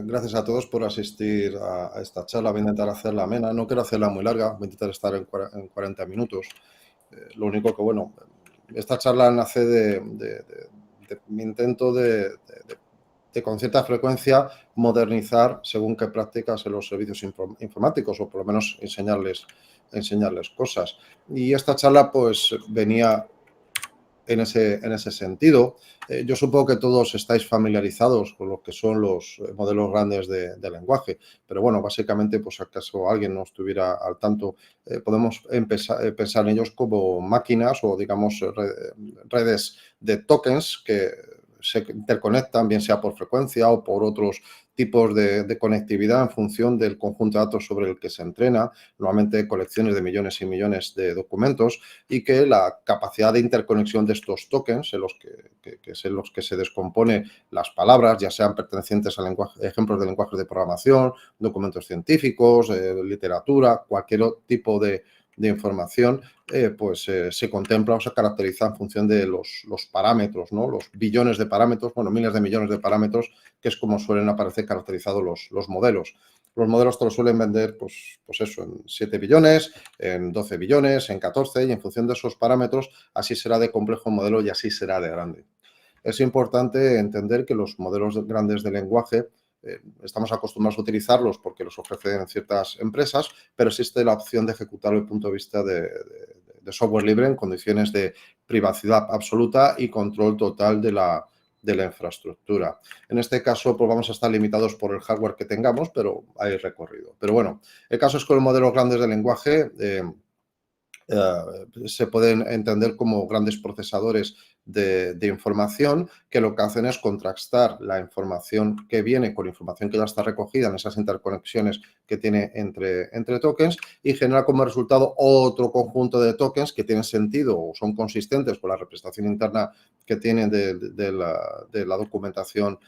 Gracias a todos por asistir a esta charla. Voy a intentar hacerla amena. No quiero hacerla muy larga, voy a intentar estar en 40 minutos. Lo único que, bueno, esta charla nace de mi intento con cierta frecuencia, modernizar según qué prácticas en los servicios informáticos, o por lo menos enseñarles cosas. Y esta charla, pues, venía en ese sentido. Yo supongo que todos estáis familiarizados con lo que son los modelos grandes de lenguaje, pero bueno, básicamente, pues acaso alguien no estuviera al tanto, podemos pensar en ellos como máquinas o, digamos, redes de tokens que se interconectan, bien sea por frecuencia o por otros tipos de conectividad en función del conjunto de datos sobre el que se entrena, normalmente colecciones de millones y millones de documentos, y que la capacidad de interconexión de estos tokens, en los que se descompone las palabras, ya sean pertenecientes a ejemplos de lenguajes de programación, documentos científicos, literatura, cualquier tipo de información, se contempla o se caracteriza en función de los parámetros, ¿no? Los billones de parámetros, bueno, miles de millones de parámetros, que es como suelen aparecer caracterizados los modelos. Los modelos te lo suelen vender, pues eso, en 7 billones, en 12 billones, en 14, y en función de esos parámetros, así será de complejo el modelo y así será de grande. Es importante entender que los modelos grandes de lenguaje estamos acostumbrados a utilizarlos porque los ofrecen ciertas empresas, pero existe la opción de ejecutarlo desde el punto de vista de software libre en condiciones de privacidad absoluta y control total de la infraestructura. En este caso, pues vamos a estar limitados por el hardware que tengamos, pero hay recorrido. Pero bueno, el caso es que los modelos grandes de lenguaje se pueden entender como grandes procesadores de información, que lo que hacen es contrastar la información que viene con información que ya está recogida en esas interconexiones que tiene entre tokens, y genera como resultado otro conjunto de tokens que tienen sentido o son consistentes con la representación interna que tienen de la documentación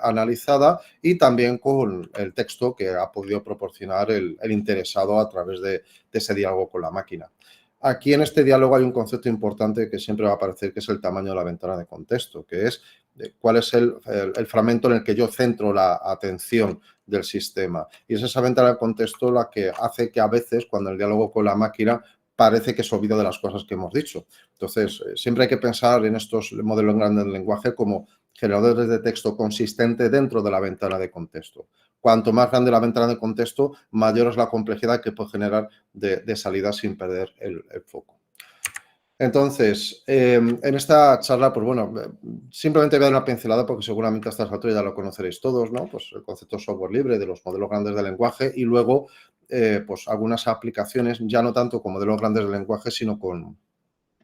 analizada, y también con el texto que ha podido proporcionar el interesado a través de ese diálogo con la máquina. Aquí en este diálogo hay un concepto importante que siempre va a aparecer, que es el tamaño de la ventana de contexto, que es cuál es el fragmento en el que yo centro la atención del sistema. Y es esa ventana de contexto la que hace que a veces, cuando el diálogo con la máquina, parece que se olvida de las cosas que hemos dicho. Entonces, siempre hay que pensar en estos modelos grandes del lenguaje como generadores de texto consistente dentro de la ventana de contexto. Cuanto más grande la ventana de contexto, mayor es la complejidad que puede generar de salida sin perder el foco. Entonces, en esta charla, pues bueno, simplemente voy a dar una pincelada porque seguramente a estas alturas ya lo conoceréis todos, ¿no? Pues el concepto de software libre, de los modelos grandes de lenguaje, y luego, pues algunas aplicaciones, ya no tanto con modelos grandes de lenguaje, sino con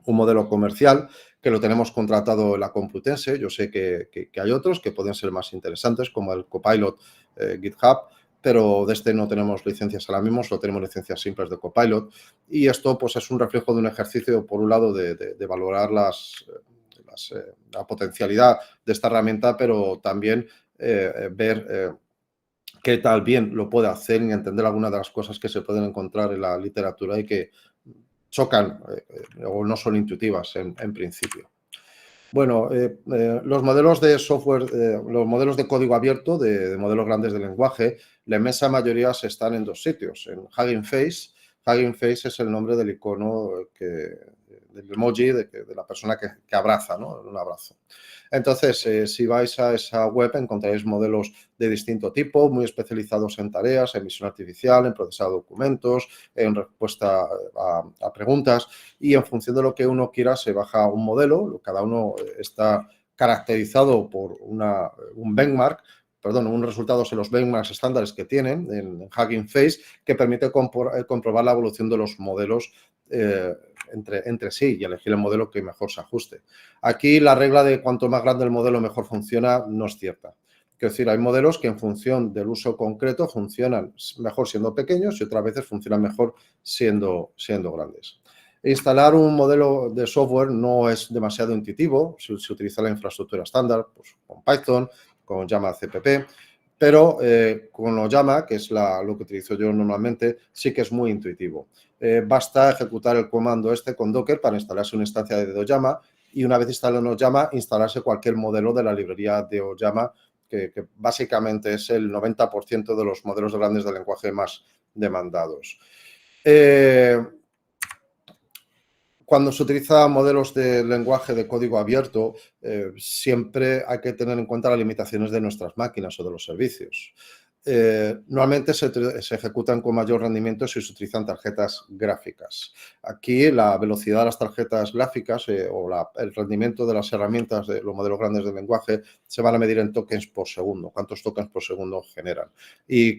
un modelo comercial que lo tenemos contratado en la Complutense. Yo sé que hay otros que pueden ser más interesantes, como el Copilot GitHub, pero de este no tenemos licencias ahora mismo, solo tenemos licencias simples de Copilot. Y esto, pues, es un reflejo de un ejercicio, por un lado, de valorar la potencialidad de esta herramienta, pero también ver qué tal bien lo puede hacer y entender algunas de las cosas que se pueden encontrar en la literatura y que chocan o no son intuitivas en principio. Bueno, los modelos de software, los modelos de código abierto, de modelos grandes de lenguaje, la inmensa mayoría se están en dos sitios. En Hugging Face. Hugging Face es el nombre del icono, del emoji de la persona que abraza, ¿no? Un abrazo. Entonces, si vais a esa web, encontraréis modelos de distinto tipo, muy especializados en tareas, en visión artificial, en procesado de documentos, en respuesta a preguntas, y en función de lo que uno quiera se baja un modelo. Cada uno está caracterizado por un benchmark, unos resultados en los benchmarks estándares que tienen en Hugging Face, que permite comprobar la evolución de los modelos entre sí y elegir el modelo que mejor se ajuste. Aquí la regla de cuanto más grande el modelo mejor funciona no es cierta. Quiero decir, hay modelos que en función del uso concreto funcionan mejor siendo pequeños y otras veces funcionan mejor siendo grandes. Instalar un modelo de software no es demasiado intuitivo, se utiliza la infraestructura estándar, pues, con Python, con Llama CPP, pero con Llama, que es lo que utilizo yo normalmente, sí que es muy intuitivo. Basta ejecutar el comando este con Docker para instalarse una instancia de Llama y una vez instalado Llama, instalarse cualquier modelo de la librería de Llama, que básicamente es el 90% de los modelos grandes de lenguaje más demandados. Cuando se utilizan modelos de lenguaje de código abierto, siempre hay que tener en cuenta las limitaciones de nuestras máquinas o de los servicios. Normalmente se ejecutan con mayor rendimiento si se utilizan tarjetas gráficas. Aquí la velocidad de las tarjetas gráficas o el rendimiento de las herramientas de los modelos grandes de lenguaje se van a medir en tokens por segundo, cuántos tokens por segundo generan. Y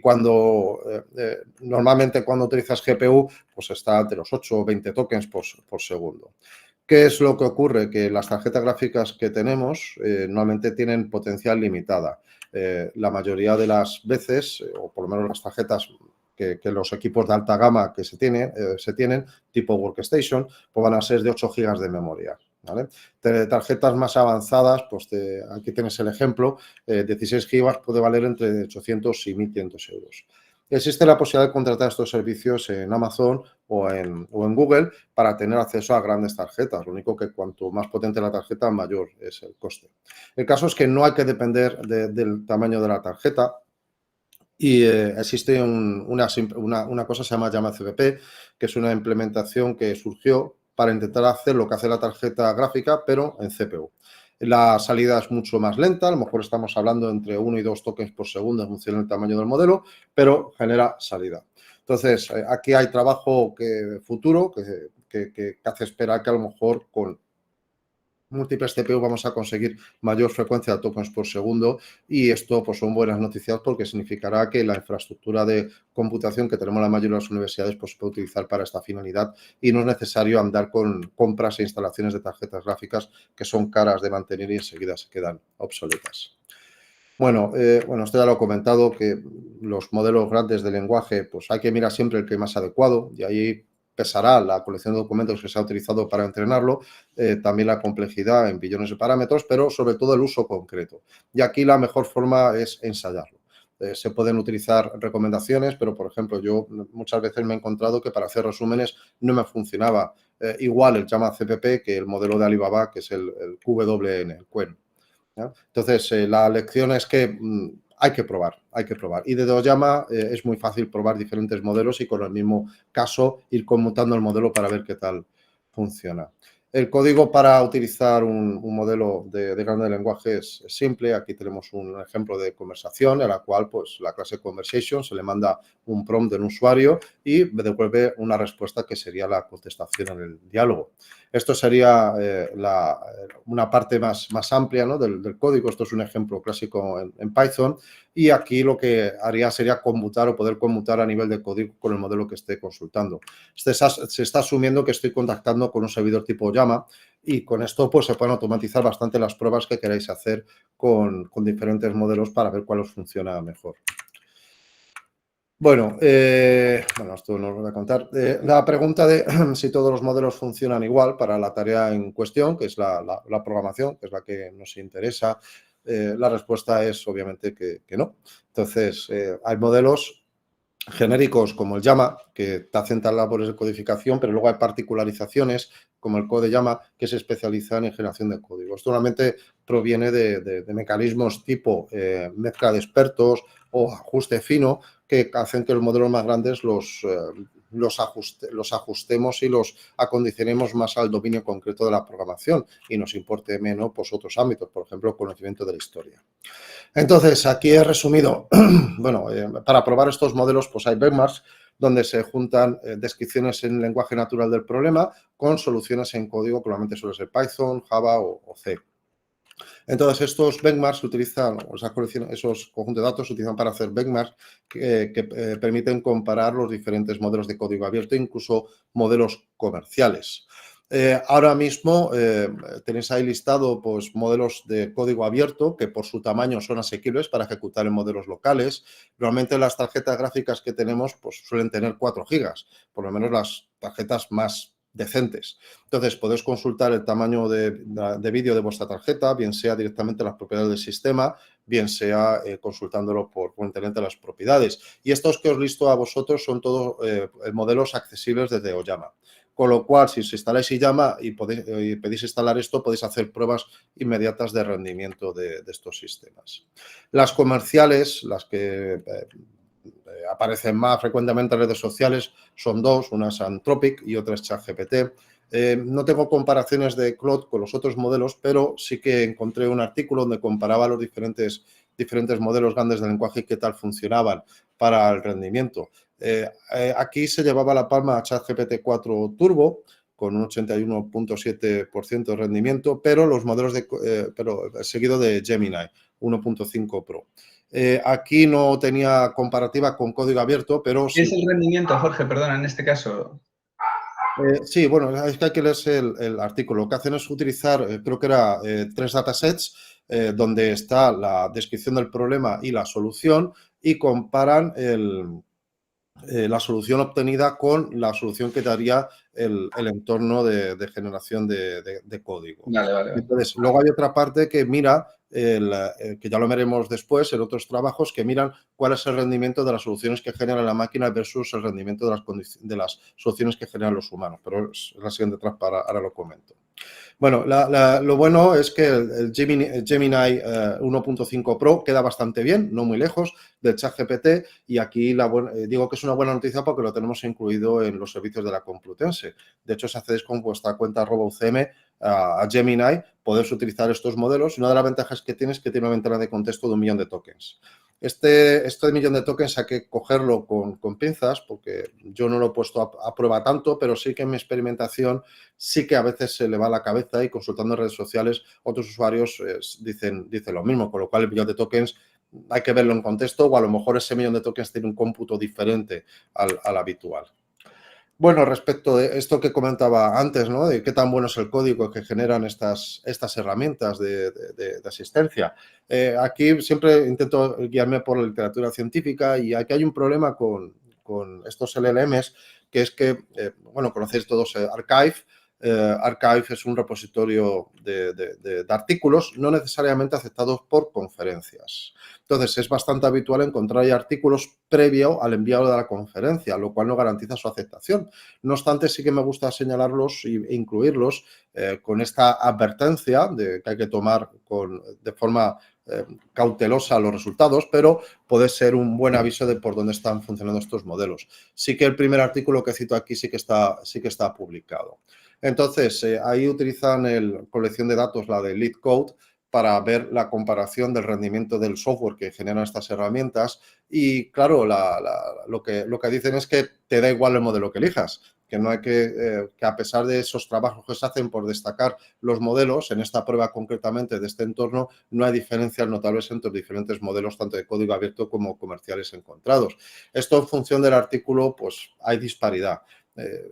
normalmente cuando utilizas GPU, pues está entre los 8 o 20 tokens por segundo. ¿Qué es lo que ocurre? Que las tarjetas gráficas que tenemos normalmente tienen potencial limitada. La mayoría de las veces, o por lo menos las tarjetas que los equipos de alta gama que se tienen, tipo Workstation, pues van a ser de 8 GB de memoria. ¿Vale? Tarjetas más avanzadas, pues aquí tienes el ejemplo, 16 GB puede valer entre 800 y 1.500 euros. Existe la posibilidad de contratar estos servicios en Amazon o en Google para tener acceso a grandes tarjetas. Lo único que cuanto más potente la tarjeta, mayor es el coste. El caso es que no hay que depender del tamaño de la tarjeta y existe una cosa que se llama Llama CPP, que es una implementación que surgió para intentar hacer lo que hace la tarjeta gráfica, pero en CPU. La salida es mucho más lenta, a lo mejor estamos hablando entre 1 y 2 tokens por segundo en función del tamaño del modelo, pero genera salida. Entonces, aquí hay trabajo futuro que hace esperar que a lo mejor con múltiples CPU vamos a conseguir mayor frecuencia de tokens por segundo y esto pues son buenas noticias porque significará que la infraestructura de computación que tenemos la mayoría de las universidades pues se puede utilizar para esta finalidad y no es necesario andar con compras e instalaciones de tarjetas gráficas que son caras de mantener y enseguida se quedan obsoletas. Bueno, esto ya lo he comentado, que los modelos grandes de lenguaje, pues hay que mirar siempre el que es más adecuado y ahí pesará la colección de documentos que se ha utilizado para entrenarlo, también la complejidad en billones de parámetros, pero sobre todo el uso concreto. Y aquí la mejor forma es ensayarlo. Se pueden utilizar recomendaciones, pero por ejemplo, yo muchas veces me he encontrado que para hacer resúmenes no me funcionaba igual el Llama CPP que el modelo de Alibaba, que es el QWN, el Qwen. ¿Ya? Entonces, la lección es que hay que probar, hay que probar. Y de Llama es muy fácil probar diferentes modelos y con el mismo caso ir conmutando el modelo para ver qué tal funciona. El código para utilizar un modelo de grande lenguaje es simple. Aquí tenemos un ejemplo de conversación en la cual pues, la clase conversation se le manda un prompt del usuario y devuelve una respuesta que sería la contestación en el diálogo. Esto sería una parte más amplia, ¿no? del código. Esto es un ejemplo clásico en Python y aquí lo que haría sería conmutar o poder conmutar a nivel de código con el modelo que esté consultando. Se está asumiendo que estoy contactando con un servidor tipo Llama y con esto pues se pueden automatizar bastante las pruebas que queráis hacer con diferentes modelos para ver cuál os funciona mejor. Bueno, esto no lo voy a contar. La pregunta de si todos los modelos funcionan igual para la tarea en cuestión, que es la programación, que es la que nos interesa, la respuesta es obviamente que no. Entonces, hay modelos genéricos como el Llama, que te hacen tal labores de codificación, pero luego hay particularizaciones como el Code Llama, que se especializan en generación de código. Esto normalmente proviene de mecanismos tipo mezcla de expertos o ajuste fino, que hacen que los modelos más grandes los ajustemos y los acondicionemos más al dominio concreto de la programación y nos importe menos pues, otros ámbitos, por ejemplo, conocimiento de la historia. Entonces, aquí he resumido, bueno, para probar estos modelos, pues hay benchmarks donde se juntan descripciones en lenguaje natural del problema con soluciones en código, que normalmente suele ser Python, Java o C. Entonces, estos benchmarks se utilizan, esos conjuntos de datos se utilizan para hacer benchmarks que permiten comparar los diferentes modelos de código abierto, incluso modelos comerciales. Ahora mismo tenéis ahí listado pues, modelos de código abierto que por su tamaño son asequibles para ejecutar en modelos locales. Normalmente las tarjetas gráficas que tenemos pues, suelen tener 4 gigas, por lo menos las tarjetas más decentes. Entonces, podéis consultar el tamaño de vídeo de vuestra tarjeta, bien sea directamente las propiedades del sistema, bien sea consultándolo por internet las propiedades. Y estos que os listo a vosotros son todos modelos accesibles desde Oyama. Con lo cual, si os instaláis Oyama y pedís instalar esto, podéis hacer pruebas inmediatas de rendimiento de estos sistemas. Las comerciales, las que aparecen más frecuentemente en redes sociales, son dos, una es Anthropic y otra es ChatGPT. No tengo comparaciones de Claude con los otros modelos, pero sí que encontré un artículo donde comparaba los diferentes modelos grandes de lenguaje y qué tal funcionaban para el rendimiento. Aquí se llevaba la palma a ChatGPT 4 Turbo con un 81.7% de rendimiento, pero los modelos seguido de Gemini 1.5 Pro. Aquí no tenía comparativa con código abierto, pero ¿Qué sí. es el rendimiento, Jorge? Perdona, en este caso. Sí, bueno, es que hay que leerse el artículo. Lo que hacen es utilizar, creo que era 3 datasets, donde está la descripción del problema y la solución, y comparan la solución obtenida con la solución que daría el entorno de generación de código. Vale, vale, vale. Entonces, luego hay otra parte que mira, que ya lo veremos después en otros trabajos, que miran cuál es el rendimiento de las soluciones que genera la máquina versus el rendimiento de las soluciones que generan los humanos. Pero es la siguiente etapa, ahora lo comento. Bueno, lo bueno es que el Gemini 1.5 Pro queda bastante bien, no muy lejos del ChatGPT, y aquí digo que es una buena noticia porque lo tenemos incluido en los servicios de la Complutense. De hecho, si accedéis con vuestra cuenta @UCM a Gemini, podéis utilizar estos modelos. Una de las ventajas que tiene es que tiene una ventana de contexto de 1 millón de tokens. Este millón de tokens hay que cogerlo con pinzas porque yo no lo he puesto a prueba tanto, pero sí que en mi experimentación sí que a veces se le va la cabeza y consultando en redes sociales otros usuarios dicen lo mismo, con lo cual el millón de tokens hay que verlo en contexto o a lo mejor ese millón de tokens tiene un cómputo diferente al habitual. Bueno, respecto de esto que comentaba antes, ¿no? De qué tan bueno es el código que generan estas herramientas de asistencia. Aquí siempre intento guiarme por la literatura científica y aquí hay un problema con estos LLMs, que es que, bueno, conocéis todos Archive. Archive es un repositorio de artículos no necesariamente aceptados por conferencias. Entonces, es bastante habitual encontrar ahí artículos previo al enviado de la conferencia, lo cual no garantiza su aceptación. No obstante, sí que me gusta señalarlos e incluirlos con esta advertencia de que hay que tomar de forma cautelosa los resultados, pero puede ser un buen aviso de por dónde están funcionando estos modelos. Sí que el primer artículo que cito aquí sí que está publicado. Entonces, ahí utilizan la colección de datos, la de LeetCode, para ver la comparación del rendimiento del software que generan estas herramientas y, claro, lo que dicen es que te da igual el modelo que elijas, que no hay que a pesar de esos trabajos que se hacen por destacar los modelos, en esta prueba concretamente de este entorno, no hay diferencias notables entre los diferentes modelos, tanto de código abierto como comerciales encontrados. Esto en función del artículo, pues hay disparidad.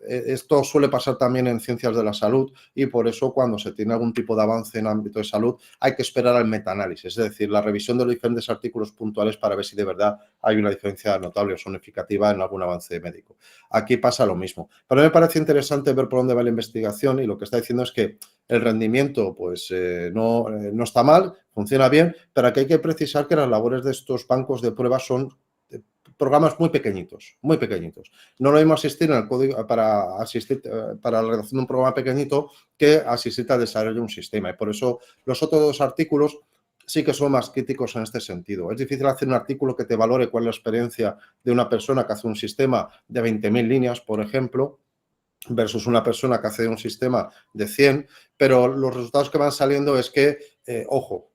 Esto suele pasar también en ciencias de la salud y por eso cuando se tiene algún tipo de avance en ámbito de salud hay que esperar al metaanálisis, es decir, la revisión de los diferentes artículos puntuales para ver si de verdad hay una diferencia notable o significativa en algún avance médico. Aquí pasa lo mismo. Pero me parece interesante ver por dónde va la investigación y lo que está diciendo es que el rendimiento pues no está mal, funciona bien, pero aquí hay que precisar que las labores de estos bancos de pruebas son programas muy pequeñitos, muy pequeñitos. No lo mismo asistir en el código para la redacción de un programa pequeñito que asistir al desarrollo de un sistema. Y por eso los otros dos artículos sí que son más críticos en este sentido. Es difícil hacer un artículo que te valore cuál es la experiencia de una persona que hace un sistema de 20.000 líneas, por ejemplo, versus una persona que hace un sistema de 100, pero los resultados que van saliendo es que, ojo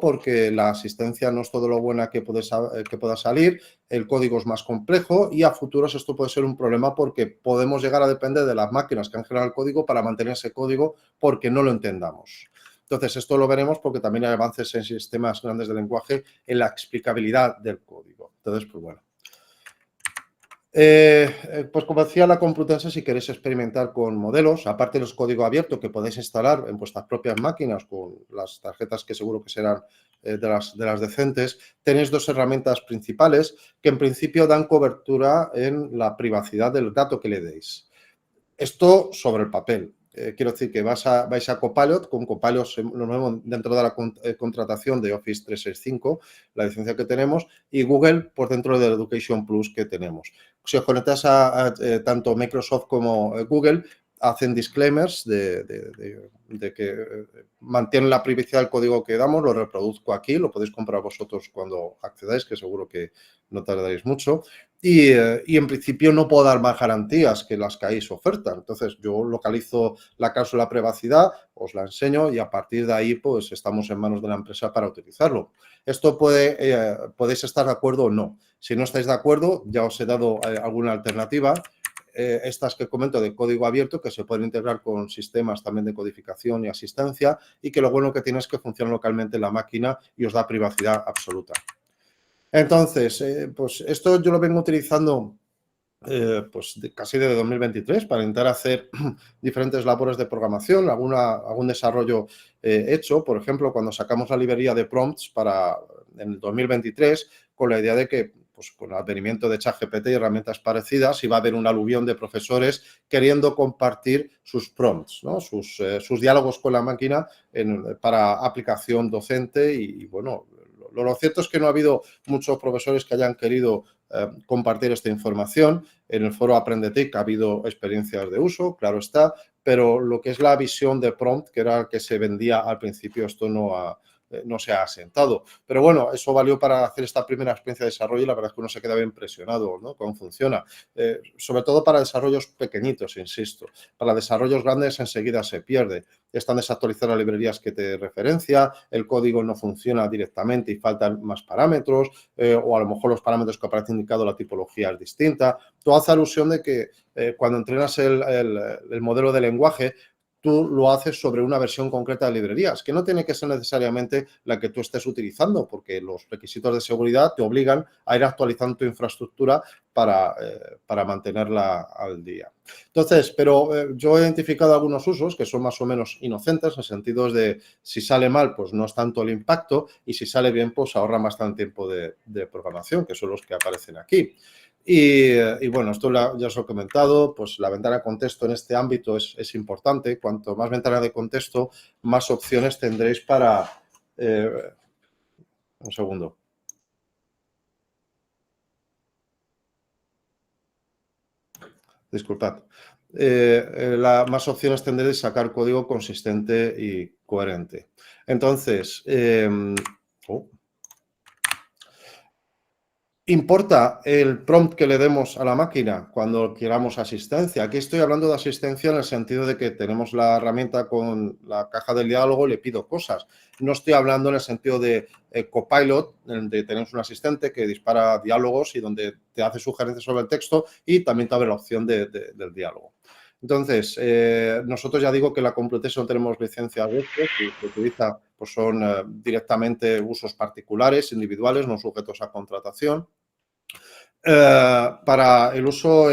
porque la asistencia no es todo lo buena que pueda salir, el código es más complejo y a futuros esto puede ser un problema porque podemos llegar a depender de las máquinas que han generado el código para mantener ese código porque no lo entendamos. Entonces, esto lo veremos porque también hay avances en sistemas grandes de lenguaje en la explicabilidad del código. Entonces, pues bueno. Pues como decía la Complutense, si queréis experimentar con modelos, aparte de los código abierto que podéis instalar en vuestras propias máquinas con las tarjetas que seguro que serán de las decentes, tenéis dos herramientas principales que en principio dan cobertura en la privacidad del dato que le deis. Esto sobre el papel. Quiero decir que vais a Copilot, con Copilot lo vemos dentro de la contratación de Office 365, la licencia que tenemos, y Google por dentro del Education Plus que tenemos. Si os conectas a tanto Microsoft como Google, hacen disclaimers de que mantienen la privacidad del código que damos, lo reproduzco aquí, lo podéis comprar vosotros cuando accedáis, que seguro que no tardaréis mucho. Y en principio no puedo dar más garantías que las que ahí se ofertan. Entonces, yo localizo la cláusula de privacidad, os la enseño y a partir de ahí, pues, estamos en manos de la empresa para utilizarlo. Esto podéis estar de acuerdo o no. Si no estáis de acuerdo, ya os he dado alguna alternativa. Estas que comento de código abierto, que se pueden integrar con sistemas también de codificación y asistencia, y que lo bueno que tiene es que funciona localmente en la máquina y os da privacidad absoluta. Entonces, pues esto yo lo vengo utilizando pues casi desde 2023 para intentar hacer diferentes labores de programación, algún desarrollo hecho. Por ejemplo, cuando sacamos la librería de prompts en el 2023, con la idea de que pues, con el advenimiento de ChatGPT y herramientas parecidas, iba a haber un aluvión de profesores queriendo compartir sus prompts, ¿no? sus diálogos con la máquina para aplicación docente y bueno, lo cierto es que no ha habido muchos profesores que hayan querido compartir esta información. En el foro Aprendetic ha habido experiencias de uso, claro está, pero lo que es la visión de prompt, que era el que se vendía al principio, esto no se ha asentado. Pero bueno, eso valió para hacer esta primera experiencia de desarrollo y la verdad es que uno se quedaba impresionado, ¿no? Cómo funciona. Sobre todo para desarrollos pequeñitos, insisto. Para desarrollos grandes enseguida se pierde. Están desactualizadas las librerías que te referencia, el código no funciona directamente y faltan más parámetros, o a lo mejor los parámetros que aparecen indicados la tipología es distinta. Todo hace alusión de que cuando entrenas el modelo de lenguaje, tú lo haces sobre una versión concreta de librerías, que no tiene que ser necesariamente la que tú estés utilizando, porque los requisitos de seguridad te obligan a ir actualizando tu infraestructura para mantenerla al día. Entonces, pero yo he identificado algunos usos que son más o menos inocentes, en sentidos de si sale mal, pues no es tanto el impacto, y si sale bien, pues ahorra bastante tiempo de programación, que son los que aparecen aquí. Y bueno, esto ya os he comentado, pues la ventana de contexto en este ámbito es importante. Cuanto más ventana de contexto, más opciones tendréis para... un segundo. Disculpad. Más opciones tendréis de sacar código consistente y coherente. Entonces, ¿importa el prompt que le demos a la máquina cuando queramos asistencia? Aquí estoy hablando de asistencia en el sentido de que tenemos la herramienta con la caja del diálogo y le pido cosas. No estoy hablando en el sentido de Copilot, donde tenemos un asistente que dispara diálogos y donde te hace sugerencias sobre el texto y también te abre la opción del diálogo. Entonces, nosotros ya digo que en la Complutense no tenemos licencia de esto, que se utiliza, pues son directamente usos particulares, individuales, no sujetos a contratación. Para el uso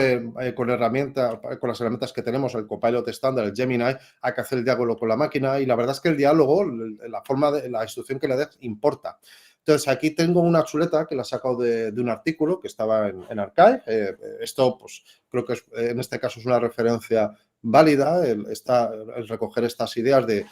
con las herramientas que tenemos, el Copilot estándar, el Gemini, hay que hacer el diálogo con la máquina y la verdad es que el diálogo, la instrucción que le des importa. Entonces, aquí tengo una chuleta que la he sacado de un artículo que estaba en Archive. Esto, pues, creo que en este caso es una referencia válida, el recoger estas ideas de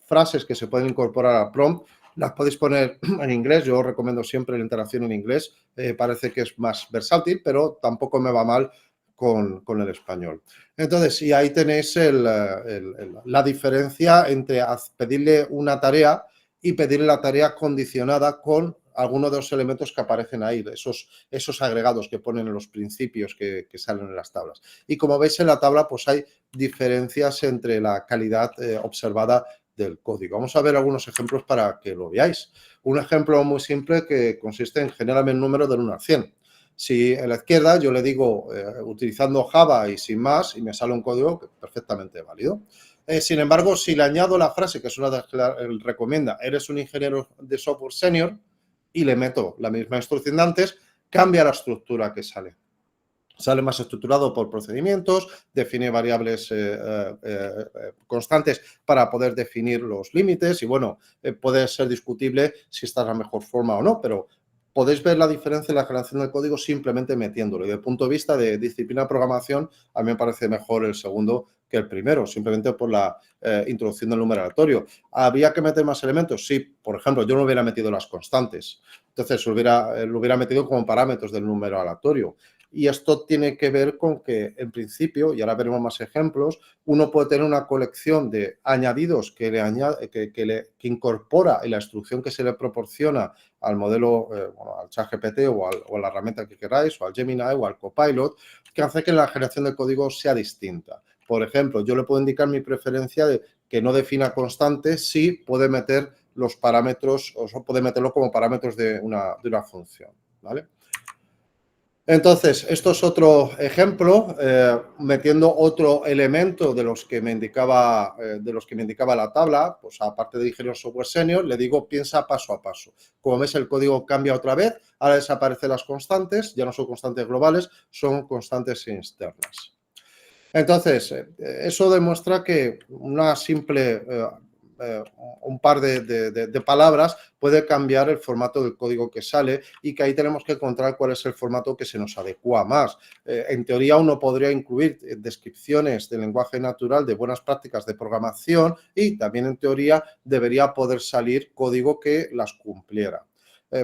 frases que se pueden incorporar al prompt. Las podéis poner en inglés, yo os recomiendo siempre la interacción en inglés, parece que es más versátil, pero tampoco me va mal con el español. Entonces, y ahí tenéis la diferencia entre pedirle una tarea y pedirle la tarea condicionada con algunos de los elementos que aparecen ahí, esos agregados que ponen en los principios que salen en las tablas. Y como veis en la tabla, pues hay diferencias entre la calidad observada del código. Vamos a ver algunos ejemplos para que lo veáis. Un ejemplo muy simple que consiste en generarme el número del 1 al 100. Si en la izquierda yo le digo utilizando Java y sin más y me sale un código perfectamente válido. Sin embargo, si le añado la frase, que es una de las que él recomienda, eres un ingeniero de software senior, y le meto la misma instrucción de antes, cambia la estructura que sale. Sale más estructurado por procedimientos, define variables constantes para poder definir los límites y, bueno, puede ser discutible si esta es la mejor forma o no, pero podéis ver la diferencia en la generación del código simplemente metiéndolo. Y desde el punto de vista de disciplina de programación, a mí me parece mejor el segundo que el primero, simplemente por la introducción del número aleatorio. ¿Había que meter más elementos? Sí, por ejemplo, yo no hubiera metido las constantes. Entonces, lo hubiera metido como parámetros del número aleatorio. Y esto tiene que ver con que, en principio, y ahora veremos más ejemplos, uno puede tener una colección de añadidos que incorpora en la instrucción que se le proporciona al modelo, al ChatGPT o a la herramienta que queráis, o al Gemini o al Copilot, que hace que la generación de código sea distinta. Por ejemplo, yo le puedo indicar mi preferencia de que no defina constantes si puede meter los parámetros, o puede meterlo como parámetros de una función, ¿vale? Entonces, esto es otro ejemplo, metiendo otro elemento de los que me indicaba la tabla, pues aparte de ingeniero software senior, le digo piensa paso a paso. Como ves, el código cambia otra vez, ahora desaparecen las constantes, ya no son constantes globales, son constantes externas. Entonces, eso demuestra que una simple, un par de palabras puede cambiar el formato del código que sale y que ahí tenemos que encontrar cuál es el formato que se nos adecua más. En teoría, uno podría incluir descripciones del lenguaje natural de buenas prácticas de programación y también en teoría debería poder salir código que las cumpliera.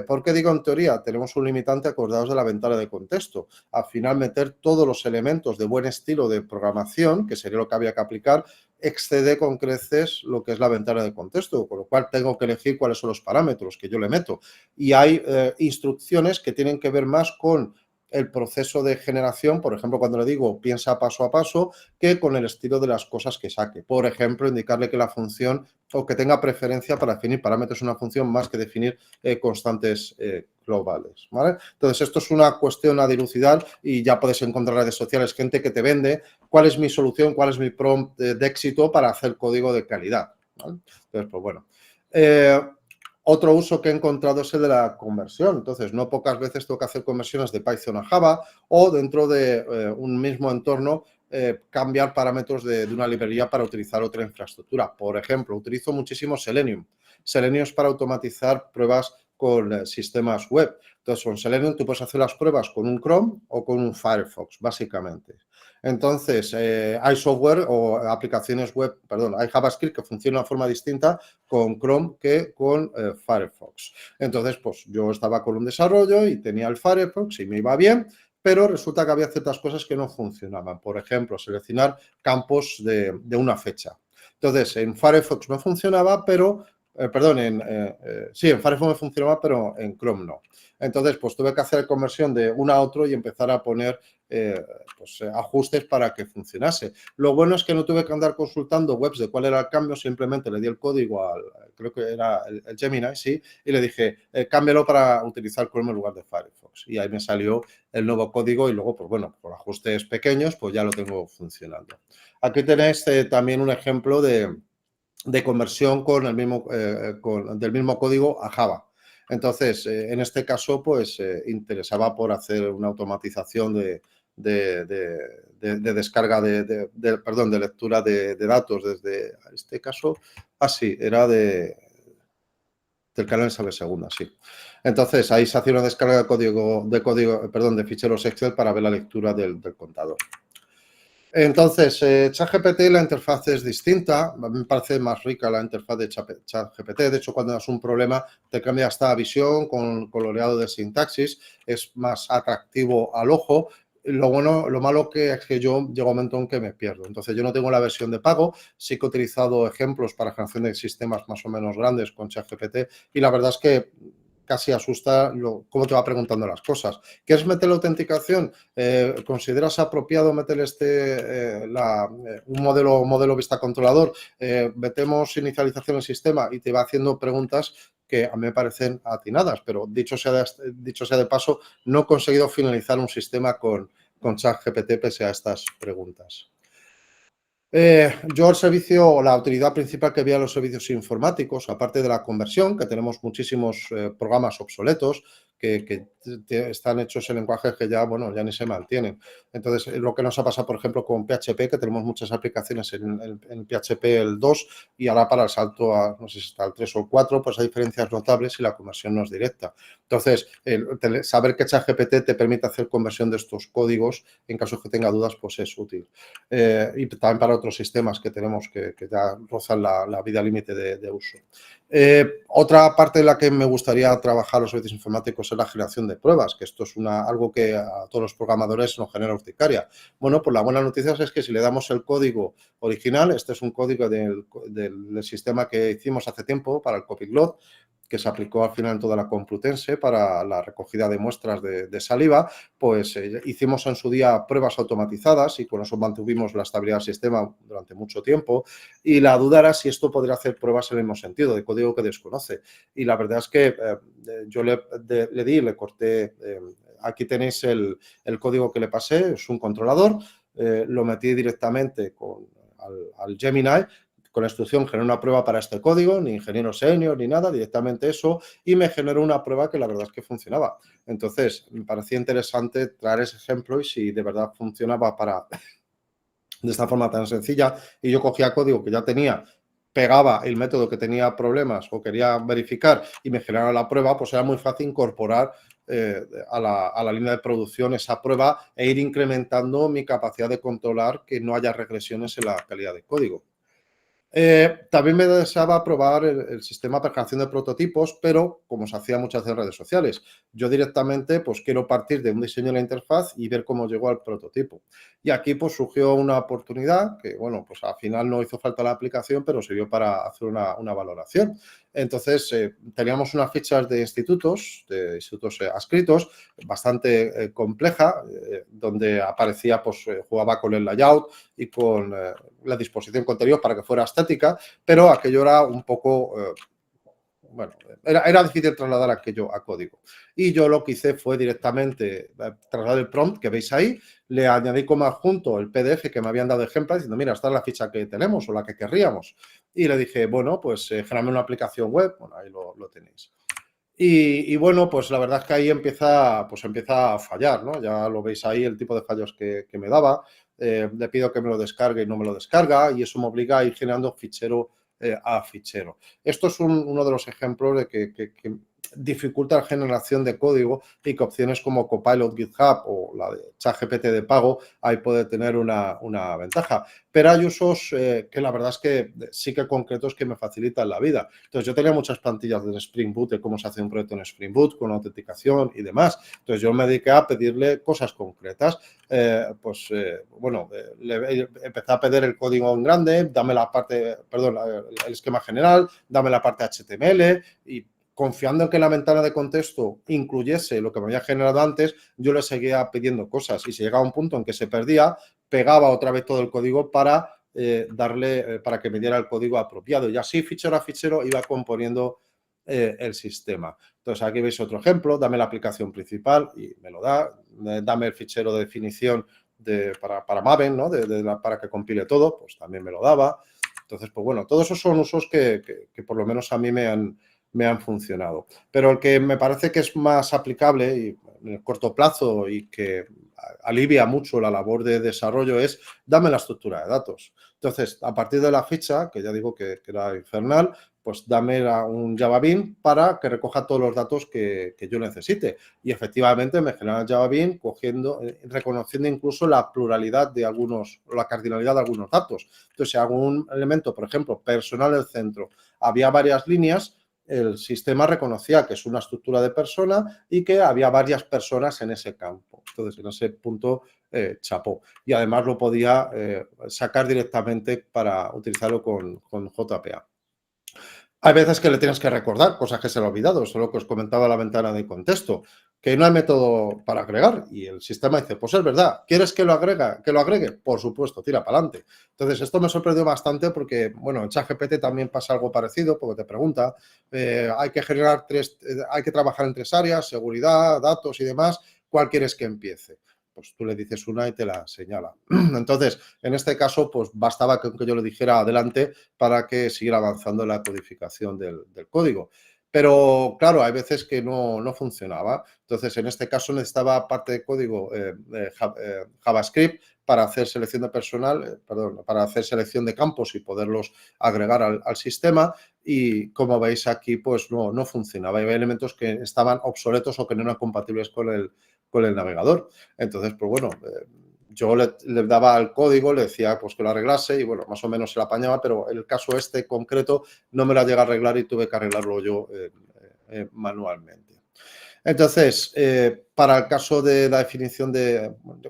¿Por qué digo en teoría? Tenemos un limitante acordados de la ventana de contexto. Al final, meter todos los elementos de buen estilo de programación, que sería lo que había que aplicar, excede con creces lo que es la ventana de contexto, con lo cual tengo que elegir cuáles son los parámetros que yo le meto. Y hay instrucciones que tienen que ver más con el proceso de generación, por ejemplo, cuando le digo piensa paso a paso, que con el estilo de las cosas que saque. Por ejemplo, indicarle que la función o que tenga preferencia para definir parámetros en una función más que definir constantes globales, ¿vale? Entonces, esto es una cuestión a dilucidar y ya puedes encontrar en redes sociales gente que te vende cuál es mi solución, cuál es mi prompt de éxito para hacer código de calidad, ¿vale? Entonces, pues bueno. Otro uso que he encontrado es el de la conversión. Entonces, no pocas veces tengo que hacer conversiones de Python a Java o dentro de un mismo entorno cambiar parámetros de una librería para utilizar otra infraestructura. Por ejemplo, utilizo muchísimo Selenium. Selenium es para automatizar pruebas con sistemas web. Entonces, con Selenium tú puedes hacer las pruebas con un Chrome o con un Firefox, básicamente. Entonces, hay software o aplicaciones web, perdón, hay JavaScript que funciona de forma distinta con Chrome que con Firefox. Entonces, pues yo estaba con un desarrollo y tenía el Firefox y me iba bien, pero resulta que había ciertas cosas que no funcionaban. Por ejemplo, seleccionar campos de una fecha. Entonces, en Firefox no funcionaba, pero, sí, en Firefox me funcionaba, pero en Chrome no. Entonces, pues tuve que hacer conversión de uno a otro y empezar a poner ajustes para que funcionase. Lo bueno es que no tuve que andar consultando webs de cuál era el cambio, simplemente le di el código creo que era el Gemini, sí, y le dije, cámbialo para utilizar Chrome en lugar de Firefox. Y ahí me salió el nuevo código y luego, pues bueno, por ajustes pequeños, pues ya lo tengo funcionando. Aquí tenéis también un ejemplo de conversión con el mismo, del mismo código a Java. Entonces, en este caso, pues interesaba por hacer una automatización de descarga de lectura de datos desde este caso, era del canal Saber Segunda, sí. Entonces, ahí se hacía una descarga de ficheros Excel para ver la lectura del contador. Entonces, ChatGPT, la interfaz es distinta, a mí me parece más rica la interfaz de ChatGPT. De hecho, cuando das un problema, te cambia hasta visión con coloreado de sintaxis, es más atractivo al ojo. Lo malo que es que yo llego a un momento en que me pierdo. Entonces, yo no tengo la versión de pago, sí que he utilizado ejemplos para generación de sistemas más o menos grandes con ChatGPT y la verdad es que casi asusta cómo te va preguntando las cosas. ¿Quieres meter la autenticación? ¿Consideras apropiado meter un modelo vista controlador? Metemos inicialización del sistema y te va haciendo preguntas que a mí me parecen atinadas, pero dicho sea de paso, no he conseguido finalizar un sistema con ChatGPT pese a estas preguntas. Yo el servicio, la utilidad principal que había en los servicios informáticos, aparte de la conversión, que tenemos muchísimos programas obsoletos que están hechos en lenguajes que ya, bueno, ya ni se mantienen. Entonces, lo que nos ha pasado, por ejemplo, con PHP, que tenemos muchas aplicaciones en PHP el 2 y ahora para el salto a, no sé si está el 3 o el 4, pues hay diferencias notables y la conversión no es directa. Entonces, saber que ChatGPT te permite hacer conversión de estos códigos, en caso que tenga dudas, pues es útil. Y también para otros sistemas que tenemos que ya rozan la vida límite de uso. Otra parte en la que me gustaría trabajar los servicios informáticos es la generación de pruebas, que esto es algo que a todos los programadores nos genera urticaria. Bueno, pues la buena noticia es que si le damos el código original, este es un código del sistema que hicimos hace tiempo para el Copilot, que se aplicó al final en toda la Complutense para la recogida de muestras de saliva, pues hicimos en su día pruebas automatizadas y con eso mantuvimos la estabilidad del sistema durante mucho tiempo. Y la duda era si esto podría hacer pruebas en el mismo sentido, de código que desconoce. Y la verdad es que yo le corté, aquí tenéis el código que le pasé, es un controlador, lo metí directamente al Gemini, con la instrucción generó una prueba para este código, ni ingeniero senior ni nada, directamente eso, y me generó una prueba que la verdad es que funcionaba. Entonces, me parecía interesante traer ese ejemplo y si de verdad funcionaba de esta forma tan sencilla, y yo cogía código que ya tenía, pegaba el método que tenía problemas o quería verificar y me generaba la prueba, pues era muy fácil incorporar a la línea de producción esa prueba e ir incrementando mi capacidad de controlar que no haya regresiones en la calidad de código. También me deseaba probar el sistema para creación de prototipos, pero como se hacía muchas veces en redes sociales, yo directamente pues quiero partir de un diseño de la interfaz y ver cómo llegó al prototipo. Y aquí pues surgió una oportunidad que, bueno, pues al final no hizo falta la aplicación, pero sirvió para hacer una valoración. Entonces, teníamos unas fichas de institutos adscritos, bastante compleja, donde aparecía, pues jugaba con el layout y con la disposición contenido para que fuera estática, pero aquello era un poco, bueno, era difícil trasladar aquello a código. Y yo lo que hice fue directamente trasladar el prompt que veis ahí, le añadí como adjunto el PDF que me habían dado ejemplo diciendo, mira, esta es la ficha que tenemos o la que querríamos. Y le dije, bueno, pues genérame una aplicación web, bueno, ahí lo tenéis. Y bueno, pues la verdad es que ahí empieza a fallar, ¿no? Ya lo veis ahí, el tipo de fallos que me daba. Le pido que me lo descargue y no me lo descarga y eso me obliga a ir generando fichero a fichero. Esto es uno de los ejemplos de que dificulta la generación de código y que opciones como Copilot GitHub o la de ChatGPT de pago ahí puede tener una ventaja. Pero hay usos que la verdad es que sí que concretos que me facilitan la vida. Entonces, yo tenía muchas plantillas de Spring Boot, de cómo se hace un proyecto en Spring Boot, con autenticación y demás. Entonces, yo me dediqué a pedirle cosas concretas. Le empecé a pedir el código en grande, dame la parte, perdón, el esquema general, dame la parte HTML y confiando en que la ventana de contexto incluyese lo que me había generado antes, yo le seguía pidiendo cosas y si llegaba un punto en que se perdía, pegaba otra vez todo el código para para que me diera el código apropiado y así fichero a fichero iba componiendo el sistema. Entonces aquí veis otro ejemplo, dame la aplicación principal y me lo da, dame el fichero de definición para Maven, ¿no? Para que compile todo, pues también me lo daba. Entonces, pues bueno, todos esos son usos que por lo menos a mí me han funcionado. Pero el que me parece que es más aplicable y en el corto plazo y que alivia mucho la labor de desarrollo es dame la estructura de datos. Entonces, a partir de la ficha, que ya digo que era infernal, pues dame un Java Bean para que recoja todos los datos que yo necesite. Y efectivamente me genera el Java Bean reconociendo incluso la pluralidad de la cardinalidad de algunos datos. Entonces, si hago un elemento, por ejemplo, personal del centro, había varias líneas, el sistema reconocía que es una estructura de persona y que había varias personas en ese campo. Entonces, en ese punto, chapó. Y además lo podía sacar directamente para utilizarlo con JPA. Hay veces que le tienes que recordar cosas que se le ha olvidado, eso es lo que os comentaba la ventana de contexto, que no hay método para agregar y el sistema dice, pues es verdad, ¿quieres que lo agregue? Por supuesto, tira para adelante. Entonces, esto me sorprendió bastante porque, bueno, en ChatGPT también pasa algo parecido porque te pregunta, hay que trabajar en 3 áreas, seguridad, datos y demás, ¿cuál quieres que empiece? pues tú le dices una y te la señala. Entonces, en este caso, pues bastaba que yo le dijera adelante para que siguiera avanzando en la codificación del código. Pero, claro, hay veces que no funcionaba. Entonces, en este caso necesitaba parte de código JavaScript para hacer selección de personal, para hacer selección de campos y poderlos agregar al sistema. Y como veis aquí, pues no funcionaba. Había elementos que estaban obsoletos o que no eran compatibles con el navegador. Entonces, pues bueno, yo le daba el código, le decía pues que lo arreglase y bueno, más o menos se la apañaba, pero el caso este concreto no me la llega a arreglar y tuve que arreglarlo yo manualmente. Entonces, para el caso de la definición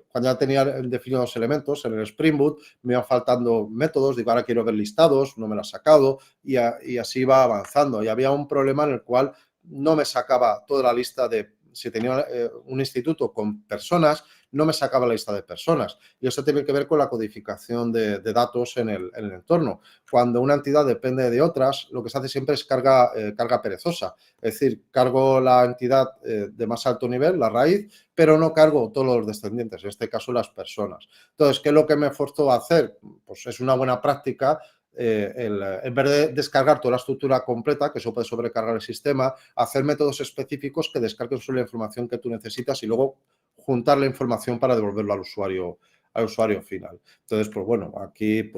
cuando ya tenía definidos los elementos en el Spring Boot, me iban faltando métodos, digo, ahora quiero ver listados, no me lo ha sacado y así iba avanzando. Y había un problema en el cual no me sacaba toda la lista si tenía un instituto con personas, no me sacaba la lista de personas. Y eso tiene que ver con la codificación de datos en el entorno. Cuando una entidad depende de otras, lo que se hace siempre es carga perezosa. Es decir, cargo la entidad de más alto nivel, la raíz, pero no cargo todos los descendientes, en este caso las personas. Entonces, ¿qué es lo que me forzó a hacer? Pues es una buena práctica. En vez de descargar toda la estructura completa, que eso puede sobrecargar el sistema, hacer métodos específicos que descarguen solo la información que tú necesitas y luego juntar la información para devolverlo al usuario final. Entonces, pues bueno, aquí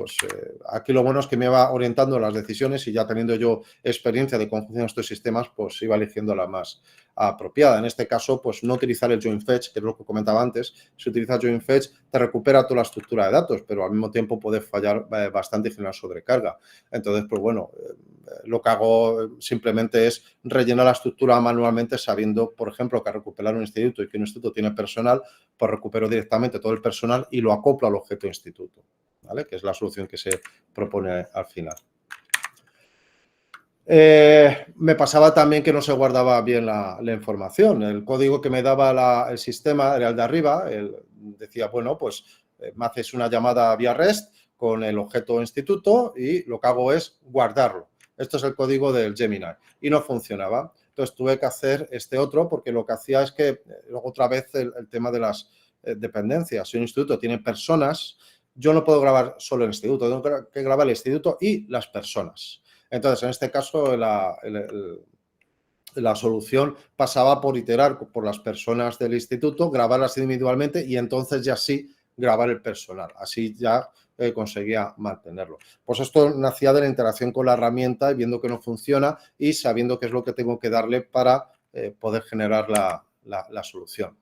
lo bueno es que me iba orientando las decisiones y ya teniendo yo experiencia de cómo funcionan estos sistemas, pues iba eligiendo la más apropiada. En este caso, pues no utilizar el join fetch, que es lo que comentaba antes. Si utilizas join fetch, te recupera toda la estructura de datos, pero al mismo tiempo puede fallar bastante y generar sobrecarga. Entonces, pues bueno, lo que hago simplemente es rellenar la estructura manualmente sabiendo, por ejemplo, que al recuperar un instituto y que un instituto tiene personal, pues recupero directamente todo el personal y lo acoplo al objeto instituto, ¿vale? Que es la solución que se propone al final. Me pasaba también que no se guardaba bien la información. El código que me daba el sistema era el de arriba. Decía, bueno, pues me haces una llamada vía REST con el objeto instituto y lo que hago es guardarlo. Esto es el código del Gemini y no funcionaba. Entonces tuve que hacer este otro porque lo que hacía es que, luego otra vez el tema de las dependencias. Si un instituto tiene personas, yo no puedo grabar solo el instituto, tengo que grabar el instituto y las personas. Entonces, en este caso, la solución pasaba por iterar por las personas del instituto, grabarlas individualmente y entonces ya sí grabar el personal. Así ya conseguía mantenerlo. Pues esto nacía de la interacción con la herramienta y viendo que no funciona y sabiendo qué es lo que tengo que darle para poder generar la solución.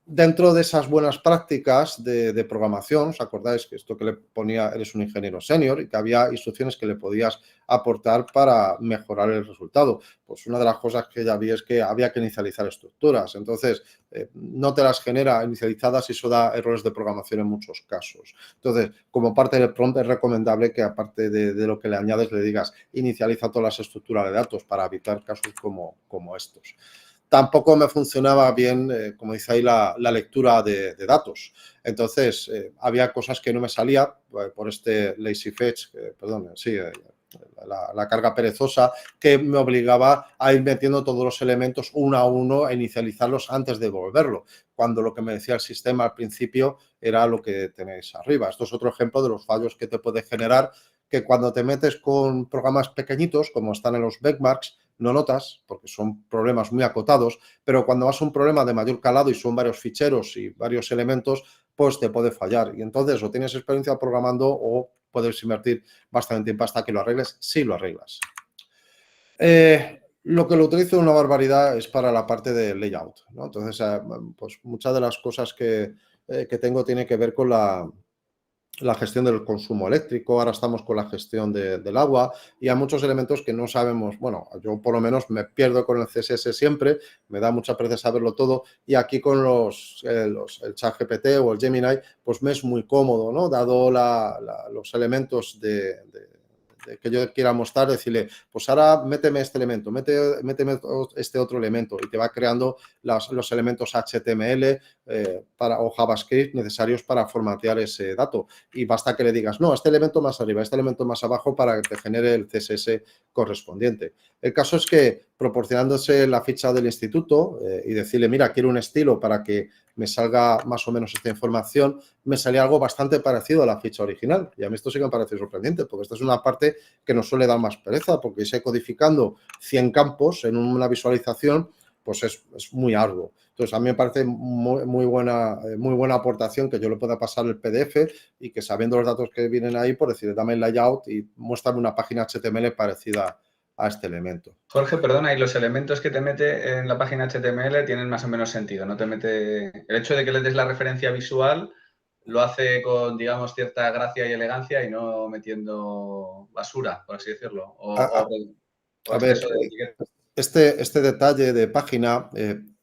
Dentro de esas buenas prácticas de programación, ¿os acordáis que esto que le ponía, eres un ingeniero senior y que había instrucciones que le podías aportar para mejorar el resultado? Pues una de las cosas que ya vi es que había que inicializar estructuras. Entonces, no te las genera inicializadas y eso da errores de programación en muchos casos. Entonces, como parte del prompt es recomendable que aparte de lo que le añades, le digas inicializa todas las estructuras de datos para evitar casos como estos. Tampoco me funcionaba bien, como dice ahí, la lectura de datos. Entonces, había cosas que no me salía por este lazy fetch, la carga perezosa, que me obligaba a ir metiendo todos los elementos uno a uno e inicializarlos antes de devolverlo, cuando lo que me decía el sistema al principio era lo que tenéis arriba. Esto es otro ejemplo de los fallos que te puede generar, que cuando te metes con programas pequeñitos, como están en los benchmarks, no notas, porque son problemas muy acotados, pero cuando vas a un problema de mayor calado y son varios ficheros y varios elementos, pues te puede fallar. Y entonces o tienes experiencia programando o puedes invertir bastante tiempo hasta que lo arregles, si lo arreglas. Lo que lo utilizo una barbaridad es para la parte de layout, ¿no? Entonces, pues muchas de las cosas que tengo tiene que ver con la gestión del consumo eléctrico, ahora estamos con la gestión del agua y hay muchos elementos que no sabemos. Bueno, yo por lo menos me pierdo con el CSS siempre, me da mucha pereza saberlo todo y aquí con el ChatGPT o el Gemini, pues me es muy cómodo, ¿no? Dado los elementos que yo quiera mostrar, decirle, pues ahora méteme este elemento, méteme este otro elemento y te va creando los elementos HTML o JavaScript necesarios para formatear ese dato. Y basta que le digas, no, este elemento más arriba, este elemento más abajo para que te genere el CSS correspondiente. El caso es que proporcionándose la ficha del instituto y decirle, mira, quiero un estilo para que me salga más o menos esta información, me salía algo bastante parecido a la ficha original. Y a mí esto sí que me parece sorprendente, porque esta es una parte que nos suele dar más pereza, porque si codificando 100 campos en una visualización, pues es muy arduo. Entonces, a mí me parece muy buena aportación que yo le pueda pasar el PDF y que sabiendo los datos que vienen ahí, por decir, dame el layout y muéstrame una página HTML parecida a este elemento. Jorge, perdona, y los elementos que te mete en la página HTML tienen más o menos sentido, no te mete... El hecho de que le des la referencia visual lo hace con, digamos, cierta gracia y elegancia y no metiendo basura, por así decirlo. O A ver, exceso de etiquetas. este detalle de página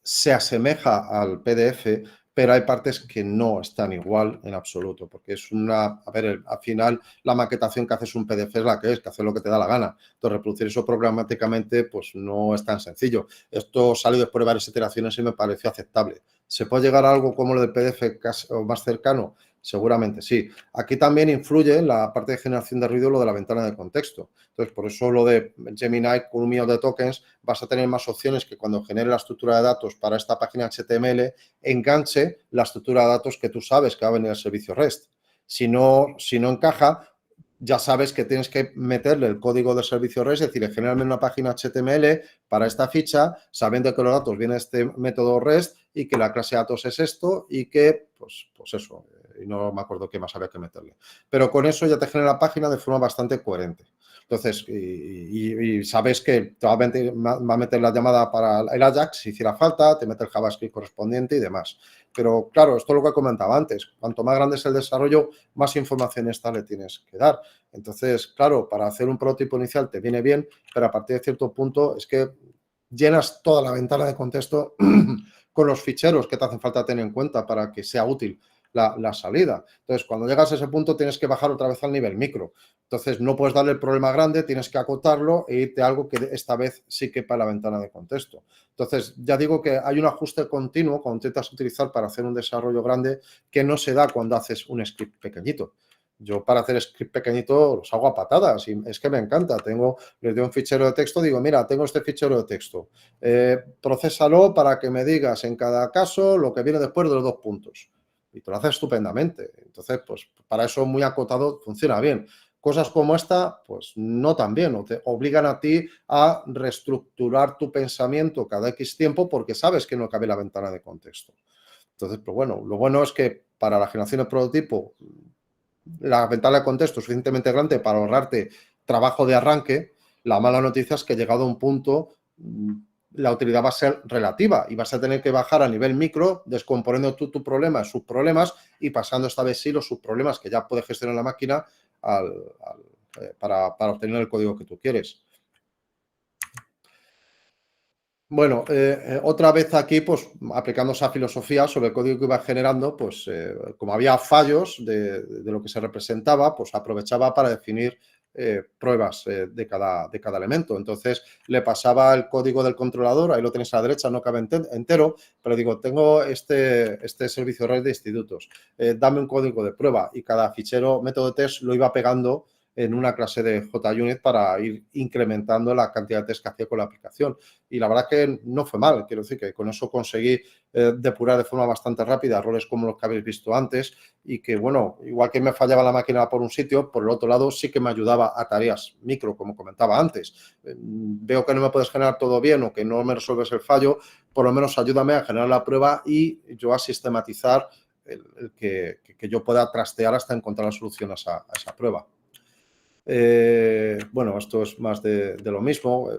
se asemeja al PDF, pero hay partes que no están igual en absoluto, porque es a ver, al final la maquetación que haces un PDF es la que hace lo que te da la gana. Entonces, reproducir eso programáticamente, pues no es tan sencillo. Esto salió después de varias iteraciones y me pareció aceptable. ¿Se puede llegar a algo como lo del PDF o más cercano? Seguramente sí. Aquí también influye en la parte de generación de ruido lo de la ventana de contexto. Entonces, por eso lo de Gemini con un millón de tokens vas a tener más opciones que cuando genere la estructura de datos para esta página HTML enganche la estructura de datos que tú sabes que va a venir al servicio REST. Si no encaja, ya sabes que tienes que meterle el código del servicio REST, es decir, generarme una página HTML para esta ficha, sabiendo que los datos vienen de este método REST y que la clase de datos es esto y que, pues eso, y no me acuerdo qué más había que meterle. Pero con eso ya te genera la página de forma bastante coherente. Entonces, y sabes que te va a meter la llamada para el Ajax si hiciera falta, te mete el JavaScript correspondiente y demás. Pero claro, esto es lo que comentaba antes. Cuanto más grande es el desarrollo, más información esta le tienes que dar. Entonces, claro, para hacer un prototipo inicial te viene bien, pero a partir de cierto punto es que llenas toda la ventana de contexto con los ficheros que te hacen falta tener en cuenta para que sea útil la salida. Entonces, cuando llegas a ese punto tienes que bajar otra vez al nivel micro. Entonces, no puedes darle el problema grande, tienes que acotarlo e irte a algo que esta vez sí quepa la ventana de contexto. Entonces, ya digo que hay un ajuste continuo cuando intentas utilizar para hacer un desarrollo grande que no se da cuando haces un script pequeñito. Yo para hacer script pequeñito los hago a patadas y es que me encanta. Les doy un fichero de texto, digo, mira, tengo este fichero de texto. Procésalo para que me digas en cada caso lo que viene después de los 2 puntos. Y te lo hace estupendamente. Entonces, pues para eso muy acotado funciona bien. Cosas como esta, pues no tan bien, o te obligan a ti a reestructurar tu pensamiento cada X tiempo porque sabes que no cabe la ventana de contexto. Entonces, pues bueno, lo bueno es que para la generación de prototipo la ventana de contexto es suficientemente grande para ahorrarte trabajo de arranque. La mala noticia es que llegado a un punto la utilidad va a ser relativa y vas a tener que bajar a nivel micro, descomponiendo tú tu problema, sus problemas y pasando esta vez sí los subproblemas que ya puede gestionar la máquina para obtener el código que tú quieres. Bueno, otra vez aquí, pues aplicando esa filosofía sobre el código que iba generando, pues como había fallos de lo que se representaba, pues aprovechaba para definir pruebas de cada elemento. Entonces le pasaba el código del controlador, ahí lo tenéis a la derecha, no cabe entero, pero digo, tengo este servicio REST de institutos, dame un código de prueba y cada fichero método de test lo iba pegando en una clase de JUnit para ir incrementando la cantidad de test que hacía con la aplicación. Y la verdad que no fue mal, quiero decir que con eso conseguí depurar de forma bastante rápida errores como los que habéis visto antes y que, bueno, igual que me fallaba la máquina por un sitio, por el otro lado sí que me ayudaba a tareas micro, como comentaba antes. Veo que no me puedes generar todo bien o que no me resuelves el fallo, por lo menos ayúdame a generar la prueba y yo a sistematizar el que yo pueda trastear hasta encontrar la solución a esa prueba. Bueno, esto es más de lo mismo.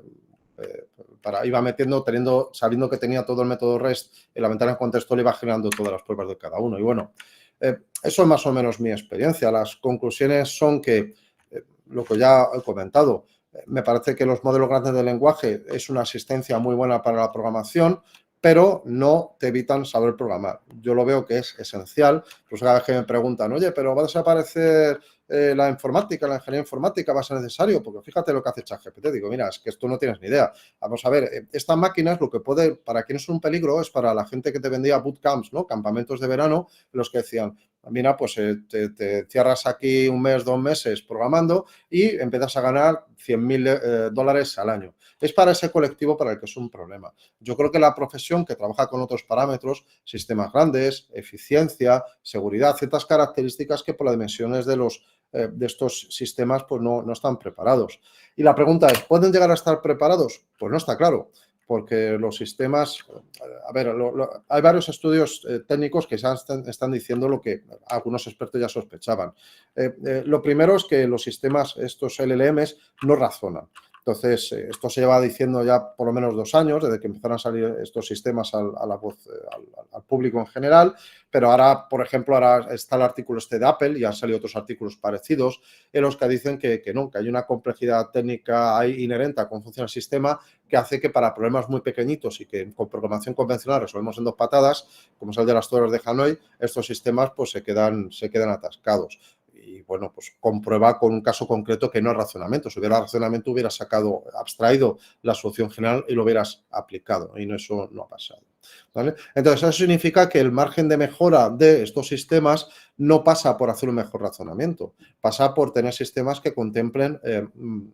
Iba metiendo, sabiendo que tenía todo el método REST en la ventana de contexto, le iba generando todas las pruebas de cada uno. Y bueno, eso es más o menos mi experiencia. Las conclusiones son que, lo que ya he comentado, me parece que los modelos grandes de lenguaje es una asistencia muy buena para la programación, pero no te evitan saber programar. Yo lo veo que es esencial. Pues cada vez que me preguntan, oye, pero va a desaparecer la informática, la ingeniería informática, va a ser necesario, porque fíjate lo que hace ChatGPT. Digo, mira, es que esto no tienes ni idea. Vamos a ver, estas máquinas lo que puede, para quien es un peligro, es para la gente que te vendía bootcamps, ¿no? Campamentos de verano, los que decían, Mira, pues te cierras aquí un mes, 2 meses programando y empiezas a ganar $100.000 al año. Es para ese colectivo para el que es un problema. Yo creo que la profesión que trabaja con otros parámetros, sistemas grandes, eficiencia, seguridad, ciertas características que por las dimensiones de estos sistemas pues no están preparados. Y la pregunta es, ¿pueden llegar a estar preparados? Pues no está claro, porque los sistemas, a ver, hay varios estudios técnicos que ya están diciendo lo que algunos expertos ya sospechaban. Lo primero es que los sistemas, estos LLMs, no razonan. Entonces, esto se lleva diciendo ya por lo menos 2 años, desde que empezaron a salir estos sistemas al público en general, pero ahora, por ejemplo, ahora está el artículo este de Apple y han salido otros artículos parecidos en los que dicen que no, que hay una complejidad técnica ahí inherente a cómo funciona el sistema que hace que para problemas muy pequeñitos y que con programación convencional resolvemos en 2 patadas, como es el de las torres de Hanoi, estos sistemas pues se quedan atascados. Y bueno, pues comprueba con un caso concreto que no es razonamiento. Si hubiera razonamiento, hubieras abstraído la solución general y lo hubieras aplicado. Y eso no ha pasado. ¿Vale? Entonces, eso significa que el margen de mejora de estos sistemas no pasa por hacer un mejor razonamiento, pasa por tener sistemas que contemplen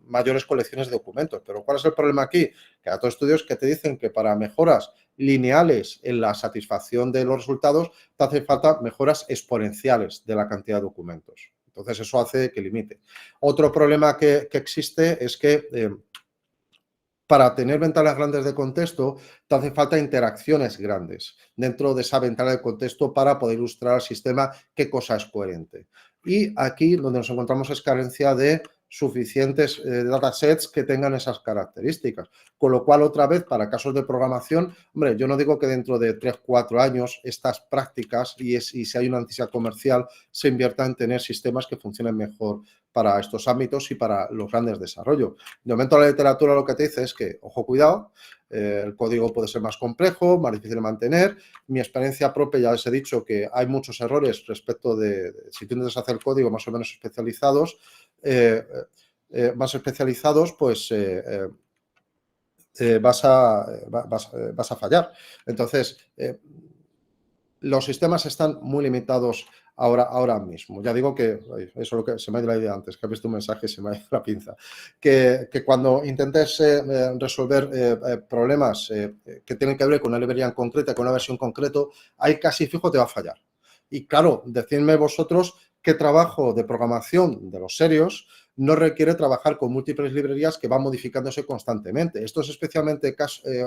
mayores colecciones de documentos. Pero ¿cuál es el problema aquí? Que hay otros estudios que te dicen que para mejoras lineales en la satisfacción de los resultados te hace falta mejoras exponenciales de la cantidad de documentos. Entonces, eso hace que limite. Otro problema que existe es que para tener ventanas grandes de contexto, te hace falta interacciones grandes dentro de esa ventana de contexto para poder ilustrar al sistema qué cosa es coherente. Y aquí donde nos encontramos es carencia de suficientes datasets que tengan esas características. Con lo cual, otra vez, para casos de programación, hombre, yo no digo que dentro de 3, 4 años estas prácticas y si hay una necesidad comercial se invierta en tener sistemas que funcionen mejor para estos ámbitos y para los grandes desarrollos. De momento la literatura lo que te dice es que, ojo, cuidado, el código puede ser más complejo, más difícil de mantener. Mi experiencia propia, ya les he dicho que hay muchos errores respecto de si tú intentas hacer código más o menos especializados, pues vas a fallar. Entonces, los sistemas están muy limitados ahora mismo. Ya digo que, eso es lo que se me ha ido la idea antes, que he visto un mensaje y se me ha ido la pinza, que cuando intentes resolver problemas que tienen que ver con una librería en concreta, con una versión concreta, ahí casi fijo te va a fallar. Y claro, decidme vosotros qué trabajo de programación de los serios no requiere trabajar con múltiples librerías que van modificándose constantemente. Esto es especialmente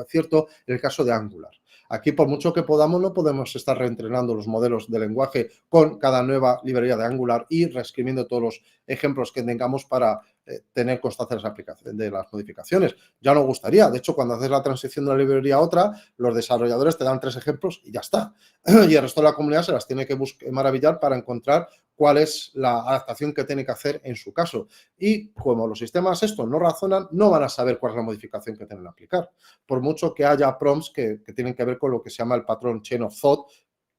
cierto en el caso de Angular. Aquí, por mucho que podamos, no podemos estar reentrenando los modelos de lenguaje con cada nueva librería de Angular y reescribiendo todos los ejemplos que tengamos para tener constancia de las modificaciones. Ya nos gustaría. De hecho, cuando haces la transición de una librería a otra, los desarrolladores te dan 3 ejemplos y ya está. Y el resto de la comunidad se las tiene que maravillar para encontrar cuál es la adaptación que tiene que hacer en su caso. Y como los sistemas estos no razonan, no van a saber cuál es la modificación que tienen que aplicar. Por mucho que haya prompts que tienen que ver con lo que se llama el patrón Chain of Thought,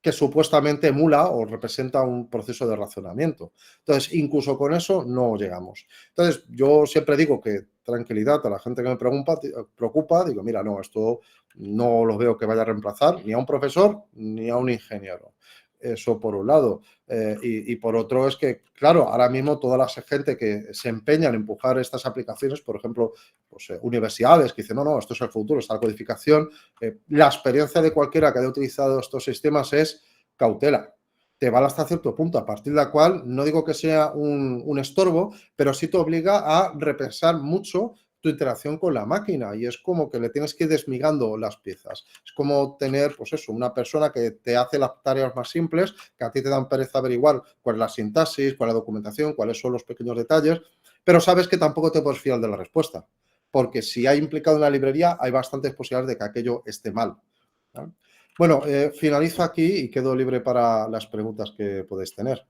que supuestamente emula o representa un proceso de razonamiento. Entonces, incluso con eso no llegamos. Entonces, yo siempre digo que tranquilidad a la gente que me preocupa, digo, mira, no, esto no lo veo que vaya a reemplazar ni a un profesor ni a un ingeniero. Eso por un lado. Y por otro es que, claro, ahora mismo toda la gente que se empeña en empujar estas aplicaciones, por ejemplo, pues, universidades que dicen, no, esto es el futuro, esta codificación, la experiencia de cualquiera que haya utilizado estos sistemas es cautela. Te vale hasta cierto punto, a partir de la cual no digo que sea un estorbo, pero sí te obliga a repensar mucho tu interacción con la máquina y es como que le tienes que ir desmigando las piezas. Es como tener, pues eso, una persona que te hace las tareas más simples, que a ti te dan pereza averiguar cuál es la sintaxis, cuál es la documentación, cuáles son los pequeños detalles, pero sabes que tampoco te puedes fiar de la respuesta, porque si hay implicado en la librería hay bastantes posibilidades de que aquello esté mal, ¿vale? Bueno, finalizo aquí y quedo libre para las preguntas que podéis tener.